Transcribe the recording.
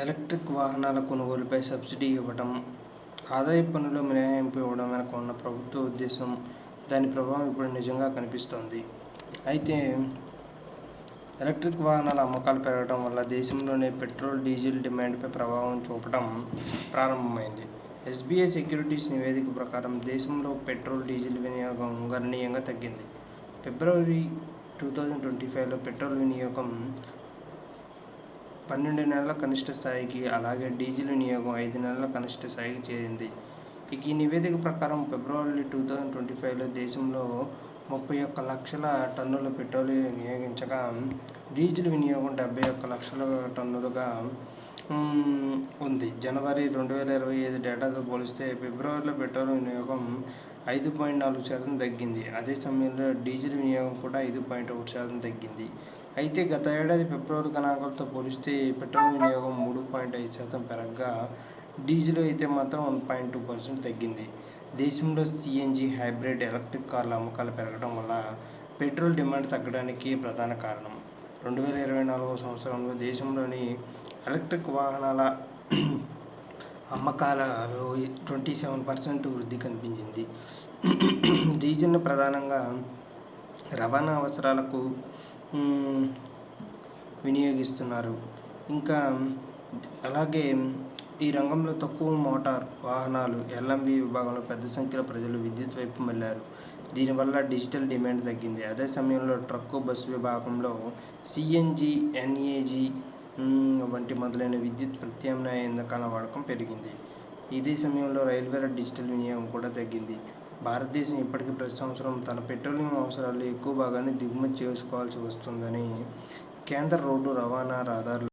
Electric వాహనాల కొనుగోలుపై subsidy ఇవ్వడం, ఆదాయపు పన్నులో మినహాయింపు ఇవ్వడం వెనుక ఉన్న ప్రభుత్వ ఉద్దేశం, దాని ప్రభావం ఇప్పుడు నిజంగా కనిపిస్తోంది. అయితే ఎలక్ట్రిక్ వాహనాల అమ్మకాలు పెరగడం వల్ల దేశంలోని పెట్రోల్, డీజిల్ డిమాండ్పై ప్రభావం చూపడం ప్రారంభమైంది. ఎస్బీఐ సెక్యూరిటీస్ నివేదిక ప్రకారం దేశంలో పెట్రోల్, డీజిల్ వినియోగం గణనీయంగా తగ్గింది. ఫిబ్రవరి 2025లో పెట్రోల్ వినియోగం 12 నెలల కనిష్ట స్థాయికి, అలాగే డీజిల్ వినియోగం 5 నెలల కనిష్ట స్థాయికి చేరింది. ఈ నివేదిక ప్రకారం ఫిబ్రవరి 2025లో దేశంలో 31 లక్షల టన్నుల పెట్రోల్ వినియోగించగా, డీజిల్ వినియోగం 71 లక్షల టన్నులుగా ఉంది. జనవరి 2025 డేటాతో పోలిస్తే ఫిబ్రవరిలో పెట్రోల్ వినియోగం 5.4% తగ్గింది. అదే సమయంలో డీజిల్ వినియోగం కూడా 5.1% తగ్గింది. అయితే గత ఏడాది ఫిబ్రవరి గణాంకాలతో పోలిస్తే పెట్రోల్ వినియోగం 3.5% పెరగగా, డీజిల్ అయితే మాత్రం 1.2% తగ్గింది. దేశంలో సీఎన్జీ, హైబ్రిడ్, ఎలక్ట్రిక్ కార్ల అమ్మకాలు పెరగడం వల్ల పెట్రోల్ డిమాండ్ తగ్గడానికి ప్రధాన కారణం. 2024వ సంవత్సరంలో దేశంలోని ఎలక్ట్రిక్ వాహనాల అమ్మకాలలో 27% వృద్ధి కనిపించింది. డీజిల్ను ప్రధానంగా రవాణా అవసరాలకు వినియోగిస్తున్నారు. ఇంకా అలాగే ఈ రంగంలో తక్కువ మోటార్ వాహనాలు, ఎల్ఎంవి విభాగంలో పెద్ద సంఖ్యలో ప్రజలు విద్యుత్ వైపు మళ్లారు. దీనివల్ల డిజిటల్ డిమాండ్ తగ్గింది. అదే సమయంలో ట్రక్కు, బస్సు విభాగంలో సీఎన్జీ, ఎన్ఏజీ వంటి మొదలైన విద్యుత్ ప్రత్యామ్నాయ ఇంధనాల వాడకం పెరిగింది. ఇదే సమయంలో రైల్వేల డిజిటల్ వినియోగం కూడా తగ్గింది. భారతదేశం ఇప్పటికీ ప్రతి సంవత్సరం తన పెట్రోలియం అవసరాల్లో ఎక్కువ భాగాన్ని దిగుమతి చేసుకోవాల్సి వస్తుందని కేంద్ర రోడ్డు రవాణా, రహదారుల